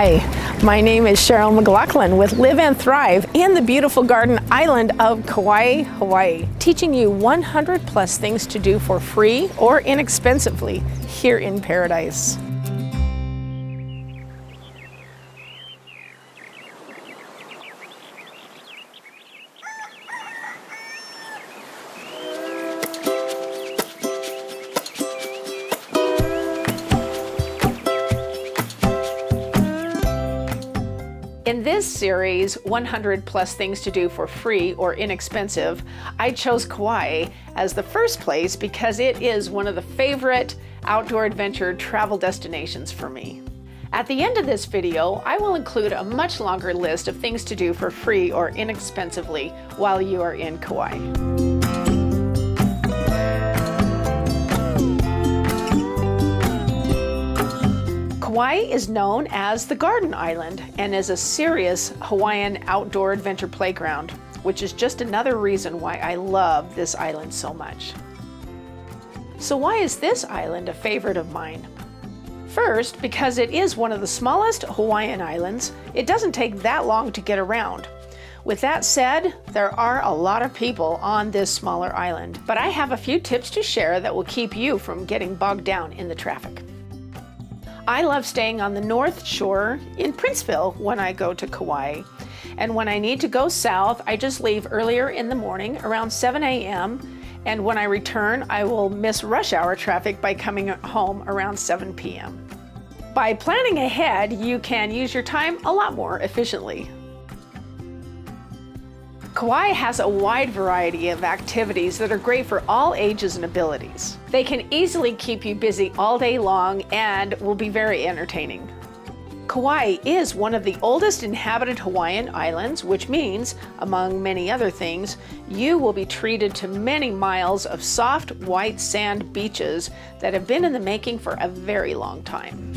Hi, my name is Cheryl McLaughlin with Live and Thrive in the beautiful garden island of Kauai, Hawaii, teaching you 100 plus things to do for free or inexpensively here in paradise. In this series, 100 plus things to do for free or inexpensive, I chose Kauai as the first place because it is one of the favorite outdoor adventure travel destinations for me. At the end of this video, I will include a much longer list of things to do for free or inexpensively while you are in Kauai. Kauai is known as the Garden Island and is a serious Hawaiian outdoor adventure playground, which is just another reason why I love this island so much. So why is this island a favorite of mine? First, because it is one of the smallest Hawaiian islands, it doesn't take that long to get around. With that said, there are a lot of people on this smaller island, but I have a few tips to share that will keep you from getting bogged down in the traffic. I love staying on the north shore in Princeville when I go to Kauai. And when I need to go south, I just leave earlier in the morning around 7 a.m. And when I return, I will miss rush hour traffic by coming home around 7 p.m. By planning ahead, you can use your time a lot more efficiently. Kauai has a wide variety of activities that are great for all ages and abilities. They can easily keep you busy all day long and will be very entertaining. Kauai is one of the oldest inhabited Hawaiian islands, which means, among many other things, you will be treated to many miles of soft white sand beaches that have been in the making for a very long time.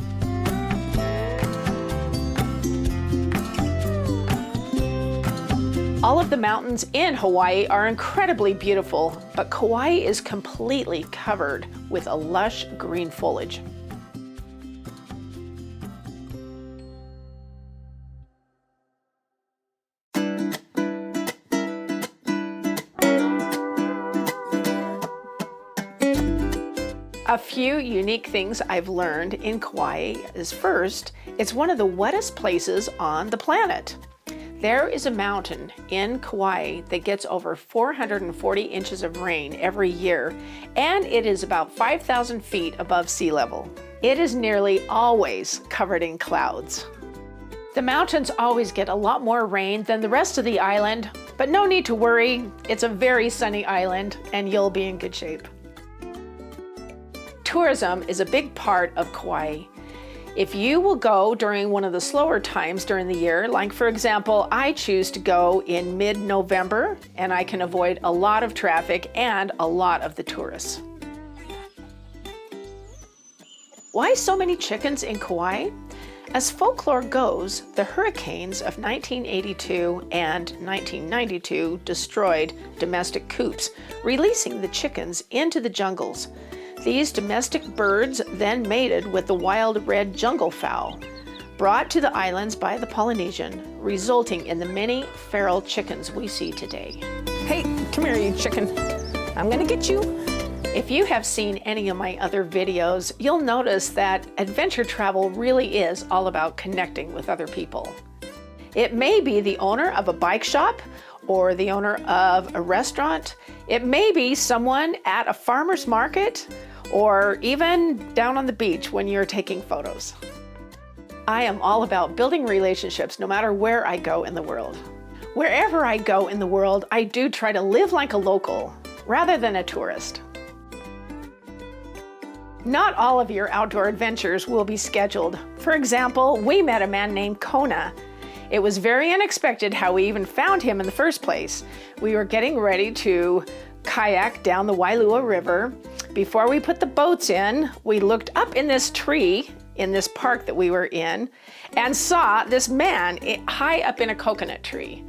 All of the mountains in Hawaii are incredibly beautiful, but Kauai is completely covered with a lush green foliage. A few unique things I've learned in Kauai is first, it's one of the wettest places on the planet. There is a mountain in Kauai that gets over 440 inches of rain every year, and it is about 5,000 feet above sea level. It is nearly always covered in clouds. The mountains always get a lot more rain than the rest of the island, but no need to worry. It's a very sunny island, and you'll be in good shape. Tourism is a big part of Kauai. If you will go during one of the slower times during the year, like for example, I choose to go in mid-November and I can avoid a lot of traffic and a lot of the tourists. Why so many chickens in Kauai? As folklore goes, the hurricanes of 1982 and 1992 destroyed domestic coops, releasing the chickens into the jungles. These domestic birds then mated with the wild red jungle fowl, brought to the islands by the Polynesian, resulting in the many feral chickens we see today. Hey, come here, you chicken. I'm gonna get you. If you have seen any of my other videos, you'll notice that adventure travel really is all about connecting with other people. It may be the owner of a bike shop or the owner of a restaurant. It may be someone at a farmer's market or even down on the beach when you're taking photos. I am all about building relationships no matter where I go in the world. Wherever I go in the world, I do try to live like a local rather than a tourist. Not all of your outdoor adventures will be scheduled. For example, we met a man named Kona. It was very unexpected how we even found him in the first place. We were getting ready to kayak down the Wailua River. Before we put the boats in, we looked up in this tree in this park that we were in and saw this man high up in a coconut tree.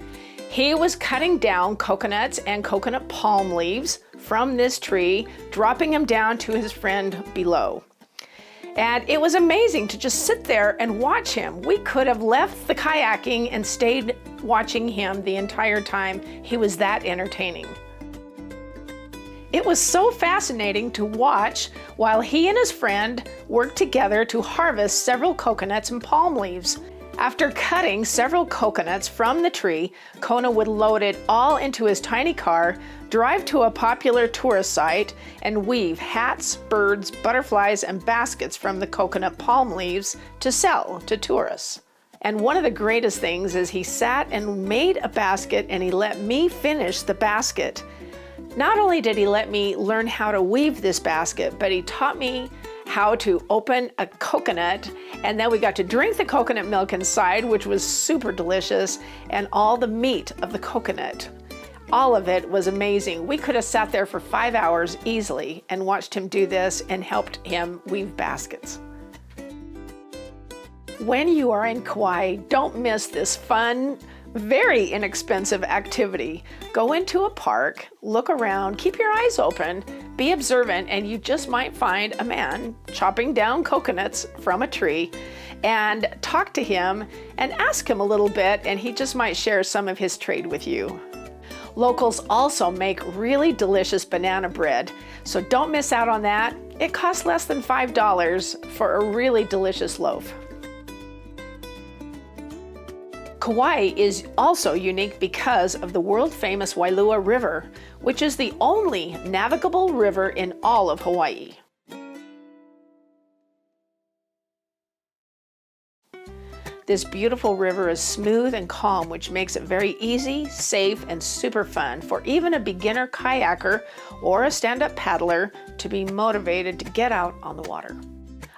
He was cutting down coconuts and coconut palm leaves from this tree, dropping them down to his friend below. And it was amazing to just sit there and watch him. We could have left the kayaking and stayed watching him the entire time. He was that entertaining. It was so fascinating to watch while he and his friend worked together to harvest several coconuts and palm leaves. After cutting several coconuts from the tree, Kona would load it all into his tiny car, drive to a popular tourist site, and weave hats, birds, butterflies, and baskets from the coconut palm leaves to sell to tourists. And one of the greatest things is he sat and made a basket and he let me finish the basket. Not only did he let me learn how to weave this basket, but he taught me how to open a coconut, and then we got to drink the coconut milk inside, which was super delicious, and all the meat of the coconut. All of it was amazing. We could have sat there for 5 hours easily and watched him do this and helped him weave baskets. When you are in Kauai, don't miss this fun, very inexpensive activity. Go into a park, look around, keep your eyes open, be observant, and you just might find a man chopping down coconuts from a tree, and talk to him and ask him a little bit, and he just might share some of his trade with you. Locals also make really delicious banana bread, so don't miss out on that. It costs less than $5 for a really delicious loaf. Kauai is also unique because of the world-famous Wailua River, which is the only navigable river in all of Hawaii. This beautiful river is smooth and calm, which makes it very easy, safe, and super fun for even a beginner kayaker or a stand-up paddler to be motivated to get out on the water.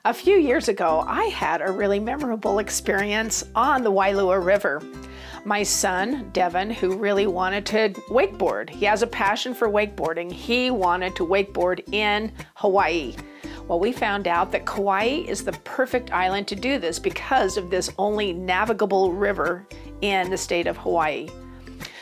A few years ago, I had a really memorable experience on the Wailua River. My son, Devin, who really wanted to wakeboard, he has a passion for wakeboarding. He wanted to wakeboard in Hawaii. Well, we found out that Kauai is the perfect island to do this because of this only navigable river in the state of Hawaii.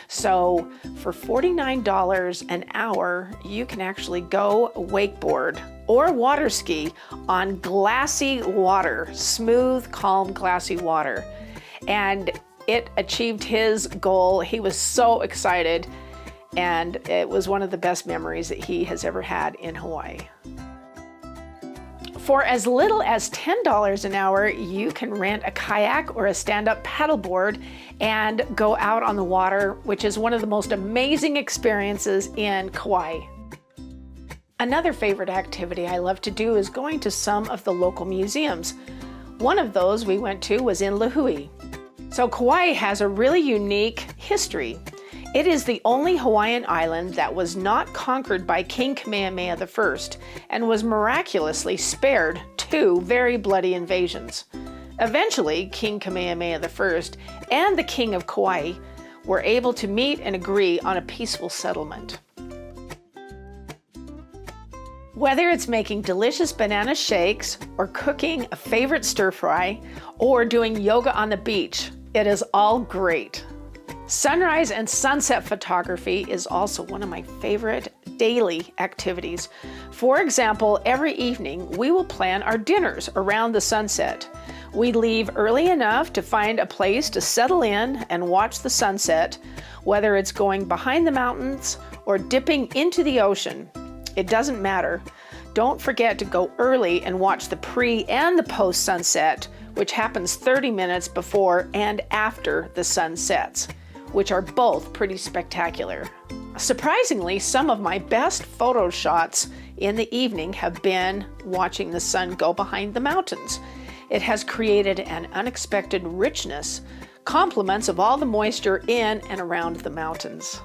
So for $49 an hour, you can actually go wakeboard or water ski on glassy water, smooth, calm, glassy water. And it achieved his goal. He was so excited, and it was one of the best memories that he has ever had in Hawaii. For as little as $10 an hour, you can rent a kayak or a stand-up paddleboard and go out on the water, which is one of the most amazing experiences in Kauai. Another favorite activity I love to do is going to some of the local museums. One of those we went to was in Lihue. So Kauai has a really unique history. It is the only Hawaiian island that was not conquered by King Kamehameha I and was miraculously spared 2 very bloody invasions. Eventually, King Kamehameha I and the King of Kauai were able to meet and agree on a peaceful settlement. Whether it's making delicious banana shakes or cooking a favorite stir fry or doing yoga on the beach, it is all great. Sunrise and sunset photography is also one of my favorite daily activities. For example, every evening we will plan our dinners around the sunset. We leave early enough to find a place to settle in and watch the sunset, whether it's going behind the mountains or dipping into the ocean. It doesn't matter. Don't forget to go early and watch the pre and the post sunset, which happens 30 minutes before and after the sun sets, which are both pretty spectacular. Surprisingly, some of my best photo shots in the evening have been watching the sun go behind the mountains. It has created an unexpected richness, compliments of all the moisture in and around the mountains.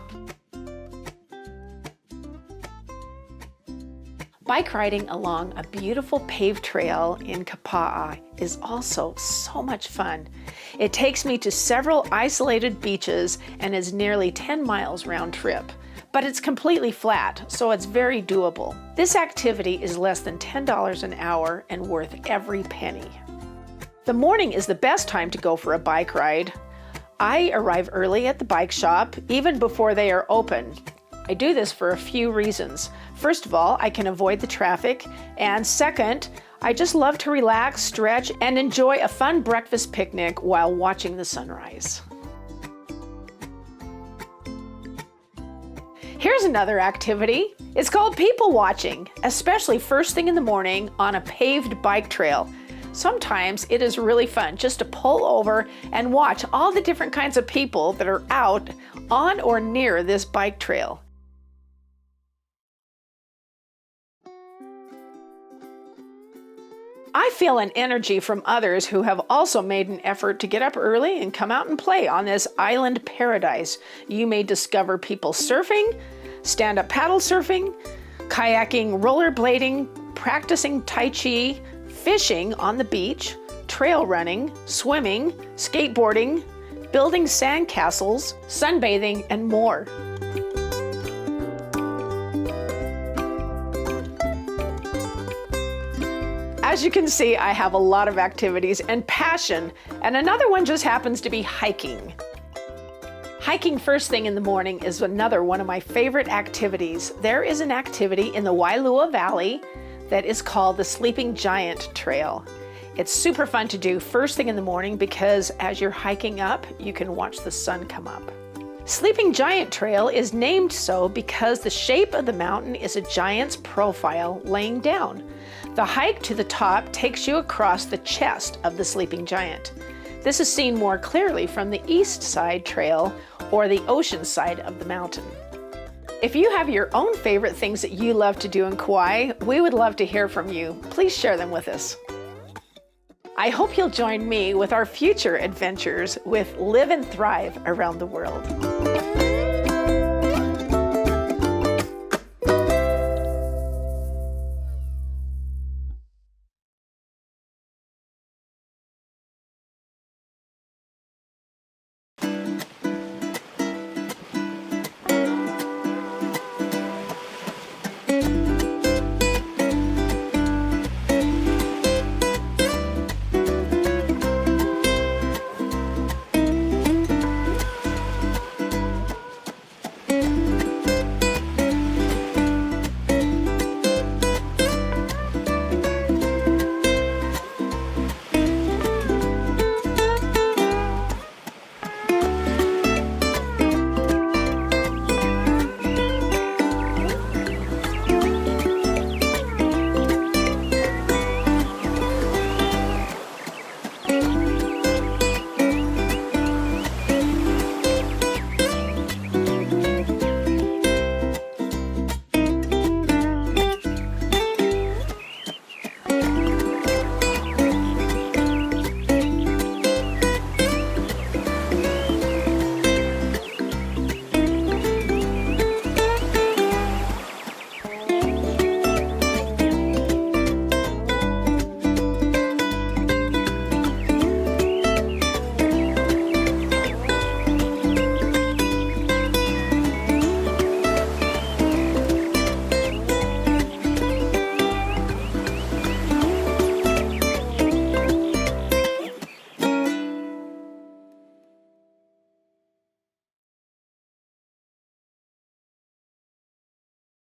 Bike riding along a beautiful paved trail in Kapa'a is also so much fun. It takes me to several isolated beaches and is nearly 10 miles round trip, but it's completely flat, so it's very doable. This activity is less than $10 an hour and worth every penny. The morning is the best time to go for a bike ride. I arrive early at the bike shop, even before they are open. I do this for a few reasons. First of all, I can avoid the traffic, and second, I just love to relax, stretch, and enjoy a fun breakfast picnic while watching the sunrise. Here's another activity. It's called people watching, especially first thing in the morning on a paved bike trail. Sometimes it is really fun just to pull over and watch all the different kinds of people that are out on or near this bike trail. I feel an energy from others who have also made an effort to get up early and come out and play on this island paradise. You may discover people surfing, stand-up paddle surfing, kayaking, rollerblading, practicing Tai Chi, fishing on the beach, trail running, swimming, skateboarding, building sandcastles, sunbathing, and more. As you can see, I have a lot of activities and passion, and another one just happens to be hiking. Hiking first thing in the morning is another one of my favorite activities. There is an activity in the Wailua Valley that is called the Sleeping Giant Trail. It's super fun to do first thing in the morning because as you're hiking up, you can watch the sun come up. Sleeping Giant Trail is named so because the shape of the mountain is a giant's profile laying down. The hike to the top takes you across the chest of the sleeping giant. This is seen more clearly from the east side trail or the ocean side of the mountain. If you have your own favorite things that you love to do in Kauai, we would love to hear from you. Please share them with us. I hope you'll join me with our future adventures with Live and Thrive around the world.